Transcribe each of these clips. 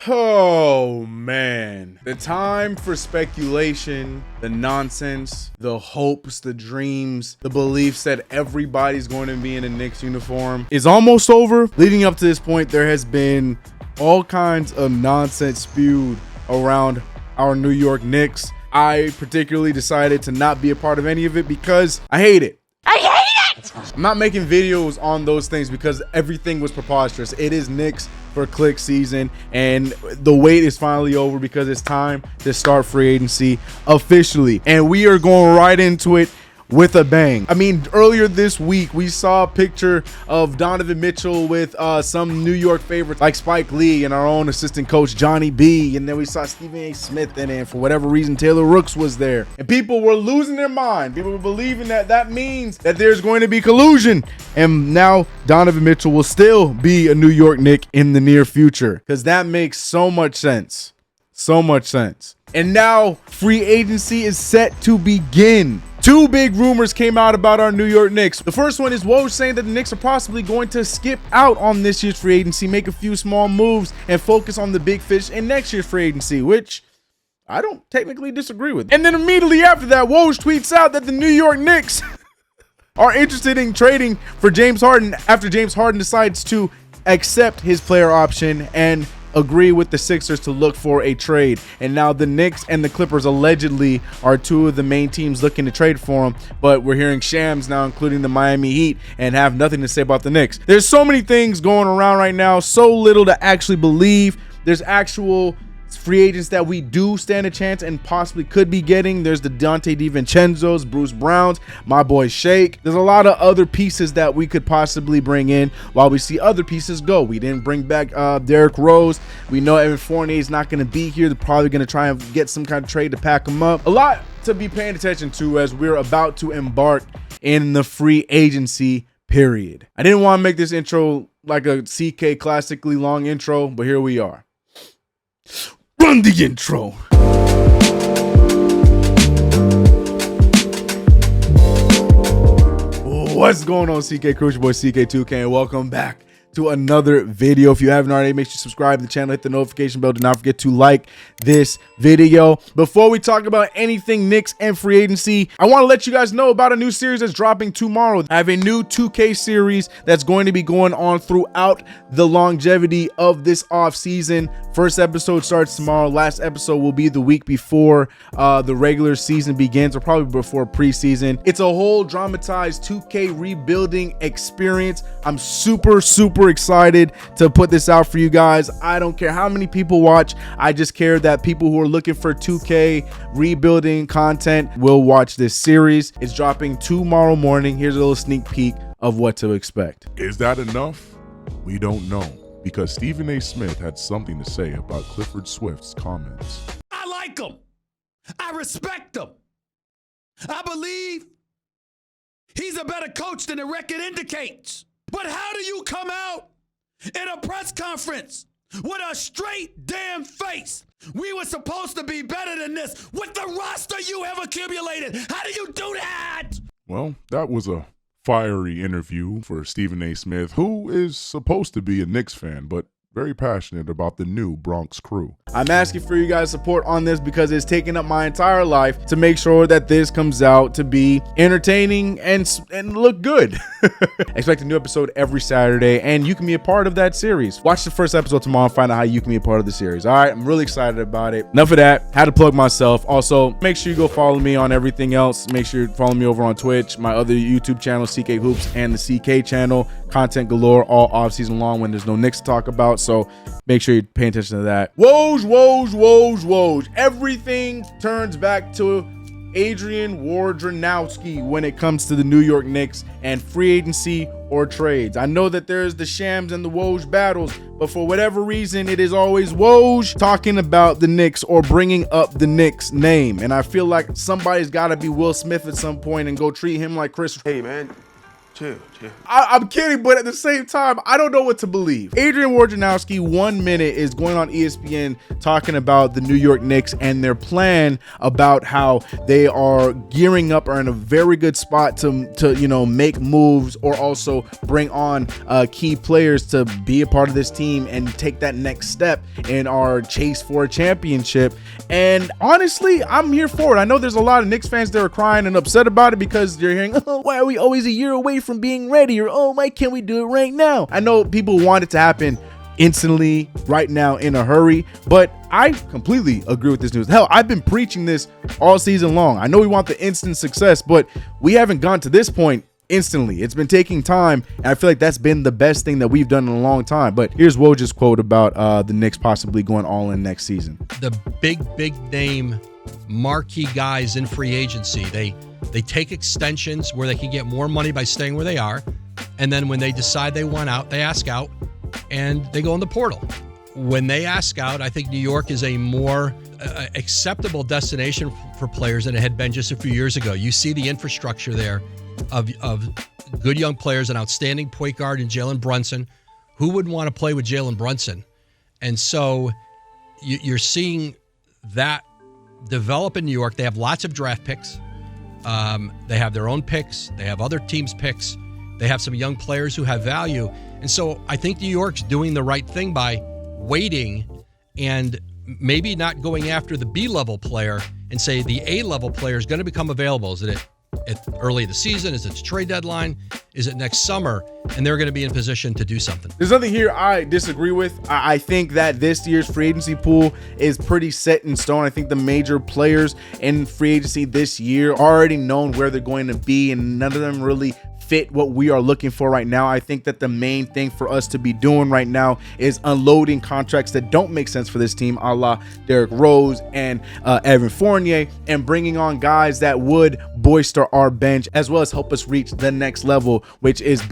Oh man, the time for speculation, the nonsense, the hopes, the dreams, the beliefs that everybody's going to be in a Knicks uniform is almost over. Leading up to this point, there has been all kinds of nonsense spewed around our New York Knicks. I particularly decided to not be a part of any of it because I hate it. I'm not making videos on those things because everything was preposterous. It is Knicks for click season, and the wait is finally over because it's time to start free agency officially, and we are going right into it with a bang. I mean, earlier this week we saw a picture of Donovan Mitchell with some New York favorites like Spike Lee and our own assistant coach Johnny B, and then we saw Stephen A. Smith in it, and for whatever reason Taylor Rooks was there, and people were losing their mind. People were believing that that means that there's going to be collusion, and now Donovan Mitchell will still be a New York Knick in the near future, because that makes so much sense. And now free agency is set to begin. Two big rumors came out about our New York Knicks. The first one is Woj saying that the Knicks are possibly going to skip out on this year's free agency, make a few small moves, and focus on the big fish in next year's free agency, which I don't technically disagree with. And then immediately after that, Woj tweets out that the New York Knicks are interested in trading for James Harden after James Harden decides to accept his player option and agree with the Sixers to look for a trade. And now the Knicks and the Clippers allegedly are two of the main teams looking to trade for him, but we're hearing shams now, including the Miami Heat, and have nothing to say about the Knicks. There's so many things going around right now, so little to actually believe. There's actual free agents that we do stand a chance and possibly could be getting. There's the Dante DiVincenzo's, Bruce Browns, my boy Shake. There's a lot of other pieces that we could possibly bring in while we see other pieces go. We didn't bring back Derrick Rose. We know Evan Fournier is not going to be here. They're probably going to try and get some kind of trade to pack him up. A lot to be paying attention to as we're about to embark in the free agency period. I didn't want to make this intro like a CK classically long intro, but here we are. Run the intro. What's going on, CK Crew? Your boy CK2K, and welcome back to another video. If you haven't already, make sure you subscribe to the channel, hit the notification bell. Do not forget to like this video. Before we talk about anything Knicks and free agency, I want to let you guys know about a new series that's dropping tomorrow. I have a new 2K series that's going to be going on throughout the longevity of this off season. First episode starts tomorrow. Last episode will be the week before the regular season begins, or probably before preseason. It's a whole dramatized 2K rebuilding experience. I'm super excited to put this out for you guys. I don't care how many people watch. I just care that people who are looking for 2K rebuilding content will watch this series. It's dropping tomorrow morning. Here's a little sneak peek of what to expect. Is that enough? We don't know, because Stephen A. Smith had something to say about Clifford Swift's comments. I like him. I respect him. I believe he's a better coach than the record indicates. But how do you come out in a press conference with a straight damn face? We were supposed to be better than this with the roster you have accumulated. How do you do that? Well, that was a fiery interview for Stephen A. Smith, who is supposed to be a Knicks fan, but very passionate about the new Bronx crew. I'm asking for you guys' support on this because it's taken up my entire life to make sure that this comes out to be entertaining and look good. Expect a new episode every Saturday, and you can be a part of that series. Watch the first episode tomorrow and find out how you can be a part of the series. All right, I'm really excited about it. Enough of that. Had to plug myself. Also, make sure you go follow me on everything else. Make sure you follow me over on Twitch, my other YouTube channel, CK Hoops, and the CK channel. Content galore all off season long when there's no Knicks to talk about. So make sure you pay attention to that. Woj. Everything turns back to Adrian Wojnarowski when it comes to the New York Knicks and free agency or trades. I know that there's the Shams and the Woj battles, but for whatever reason, it is always Woj talking about the Knicks or bringing up the Knicks name. And I feel like somebody's got to be Will Smith at some point and go treat him like Chris. Hey, man. Chill. I'm kidding, but at the same time, I don't know what to believe. Adrian Wojnarowski, 1 minute, is going on ESPN talking about the New York Knicks and their plan about how they are gearing up, are in a very good spot to make moves or also bring on key players to be a part of this team and take that next step in our chase for a championship. And honestly, I'm here for it. I know there's a lot of Knicks fans that are crying and upset about it because they're hearing, oh, why are we always a year away from being ready? Or, oh, why can't we do it right now? I know people want it to happen instantly, right now, in a hurry, but I completely agree with this news. Hell, I've been preaching this all season long. I know we want the instant success, but we haven't gone to this point instantly. It's been taking time, and I feel like that's been the best thing that we've done in a long time. But here's Woj's quote about the Knicks possibly going all in next season. The big name marquee guys in free agency, they take extensions where they can get more money by staying where they are, and then when they decide they want out, they ask out and they go in the portal. When they ask out, I think New York is a more acceptable destination for players than it had been just a few years ago. You see the infrastructure there of good young players, an outstanding point guard in Jalen Brunson. Who wouldn't want to play with Jalen Brunson? And so you're seeing that develop in New York. They have lots of draft picks. They have their own picks. They have other teams' picks. They have some young players who have value. And so I think New York's doing the right thing by waiting and maybe not going after the B-level player and say the A-level player is going to become available. Is it early in the season? Is it the trade deadline? Is it next summer? And they're going to be in position to do something. There's nothing here I disagree with. I think that this year's free agency pool is pretty set in stone. I think the major players in free agency this year are already known where they're going to be, and none of them really fit what we are looking for right now. I think that the main thing for us to be doing right now is unloading contracts that don't make sense for this team, a la Derrick Rose and Evan Fournier, and bringing on guys that would bolster our bench as well as help us reach the next level, which is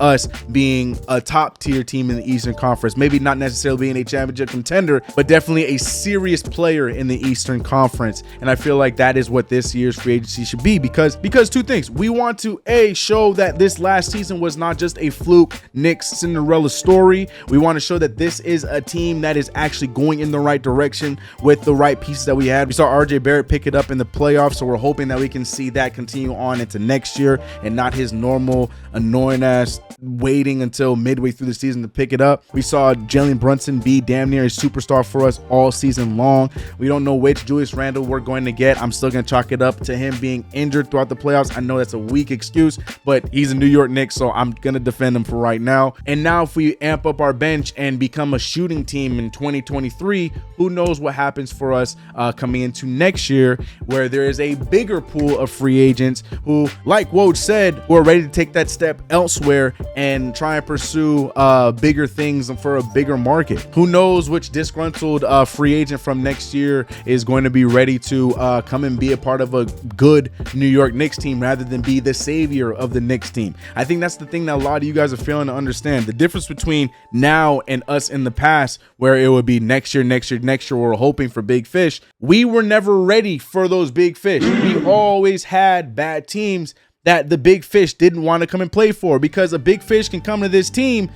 us being a top tier team in the Eastern Conference. Maybe not necessarily being a championship contender, but definitely a serious player in the Eastern Conference. And I feel like that is what this year's free agency should be, because two things. We want to show that this last season was not just a fluke Knicks Cinderella story. We want to show that this is a team that is actually going in the right direction with the right pieces that we had. We saw RJ Barrett pick it up in the playoffs, so we're hoping that we can see that continue on into next year and not his normal annoying ass waiting until midway through the season to pick it up. We saw Jalen Brunson be damn near a superstar for us all season long. We don't know which Julius Randle we're going to get. I'm still going to chalk it up to him being injured throughout the playoffs. I know that's a weak excuse, but he's a New York Knicks, so I'm going to defend him for right now. And now if we amp up our bench and become a shooting team in 2023, who knows what happens for us coming into next year, where there is a bigger pool of free agents who, like Woj said, who are ready to take that step elsewhere and try and pursue bigger things for a bigger market. Who knows which disgruntled free agent from next year is going to be ready to come and be a part of a good New York Knicks team rather than be the savior of the Knicks team. I think that's the thing that a lot of you guys are failing to understand. The difference between now and us in the past, where it would be next year, we're hoping for big fish. We were never ready for those big fish. We always had bad teams that the big fish didn't want to come and play for, because a big fish can come to this team,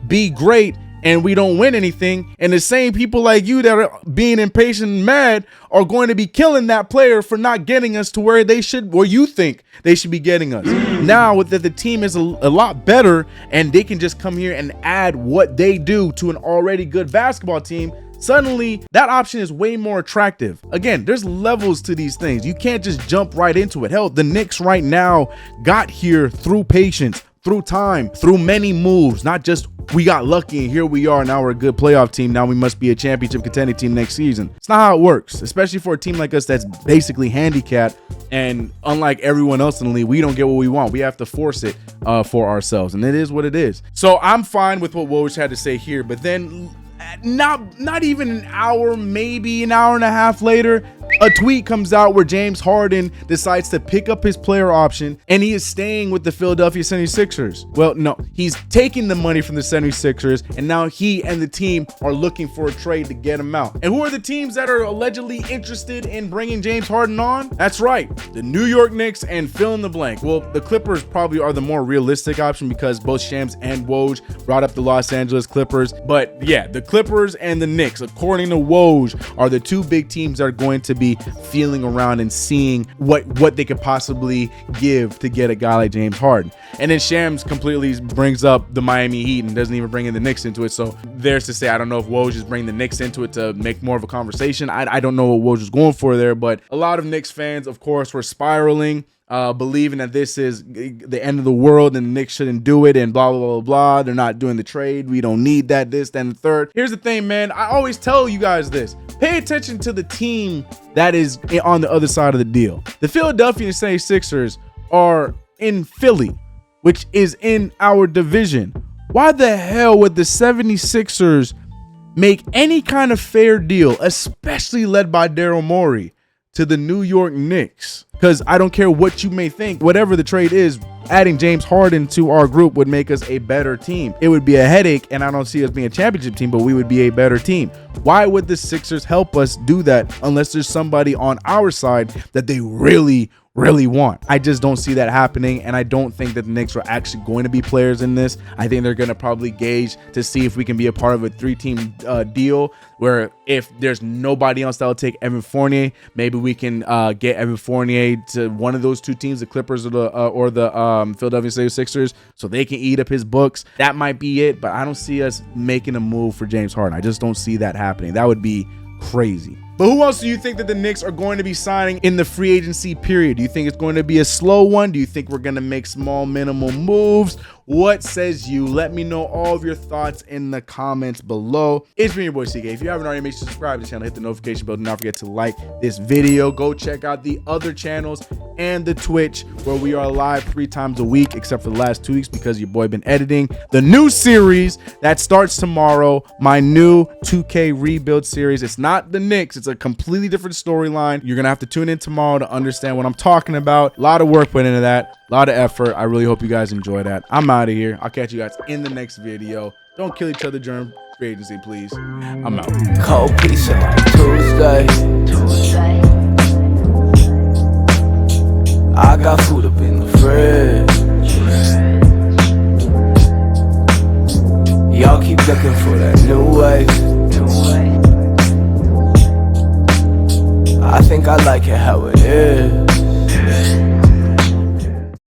be great, and we don't win anything. And the same people like you that are being impatient and mad are going to be killing that player for not getting us to where they should, or you think they should be getting us. Now that the team is a lot better and they can just come here and add what they do to an already good basketball team, suddenly that option is way more attractive. Again, there's levels to these things. You can't just jump right into it. Hell, the Knicks right now got here through patience, through time, through many moves, not just we got lucky and here we are, now we're a good playoff team, now we must be a championship contending team next season. It's not how it works, especially for a team like us that's basically handicapped, and unlike everyone else in the league, we don't get what we want. We have to force it for ourselves, and it is what it is. So I'm fine with what Woj had to say here, but then not even an hour, maybe an hour and a half later, a tweet comes out where James Harden decides to pick up his player option and he is staying with the Philadelphia 76ers. Well, no, he's taking the money from the 76ers and now he and the team are looking for a trade to get him out. And who are the teams that are allegedly interested in bringing James Harden on? That's right, the New York Knicks and fill in the blank. Well, the Clippers probably are the more realistic option because both Shams and Woj brought up the Los Angeles Clippers. But yeah, the Clippers and the Knicks, according to Woj, are the two big teams that are going to be feeling around and seeing what they could possibly give to get a guy like James Harden. And then Shams completely brings up the Miami Heat and doesn't even bring in the Knicks into it. So there's to say, I don't know if Woj is bringing the Knicks into it to make more of a conversation. I don't know what Woj was going for there, but a lot of Knicks fans, of course, were spiraling, believing that this is the end of the world and the Knicks shouldn't do it and blah, blah, blah, blah. They're not doing the trade. We don't need that, this, that, and the third. Here's the thing, man. I always tell you guys this. Pay attention to the team that is on the other side of the deal. The Philadelphia 76ers are in Philly, which is in our division. Why the hell would the 76ers make any kind of fair deal, especially led by Daryl Morey, to the New York Knicks? Because I don't care what you may think, whatever the trade is, adding James Harden to our group would make us a better team. It would be a headache, and I don't see us being a championship team, but we would be a better team. Why would the Sixers help us do that unless there's somebody on our side that they really want? I just don't see that happening, and I don't think that the Knicks are actually going to be players in this. I think they're going to probably gauge to see if we can be a part of a 3-team deal where if there's nobody else that will take Evan Fournier, maybe we can get Evan Fournier to one of those two teams, the Clippers or the Philadelphia 76ers, so they can eat up his books. That might be it, but I don't see us making a move for James Harden. I just don't see that happening. That would be crazy. But who else do you think that the Knicks are going to be signing in the free agency period? Do you think it's going to be a slow one? Do you think we're going to make small minimal moves? What says you? Let me know all of your thoughts in the comments below. It's me, your boy CK. If you haven't already, make sure to subscribe to the channel, hit the notification bell. Do not forget to like this video. Go check out the other channels and the Twitch where we are live 3 times a week, except for the last 2 weeks because your boy been editing the new series that starts tomorrow, my new 2K rebuild series. It's not the Knicks. It's a completely different storyline. You're going to have to tune in tomorrow to understand what I'm talking about. A lot of work put into that, a lot of effort. I really hope you guys enjoy that. I'm out of here. I'll catch you guys in the next video. Don't kill each other during free agency, please. I'm out. Cold pizza like Tuesday. I got food up in the fridge. Y'all keep looking for that new wave. I think I like it how it is.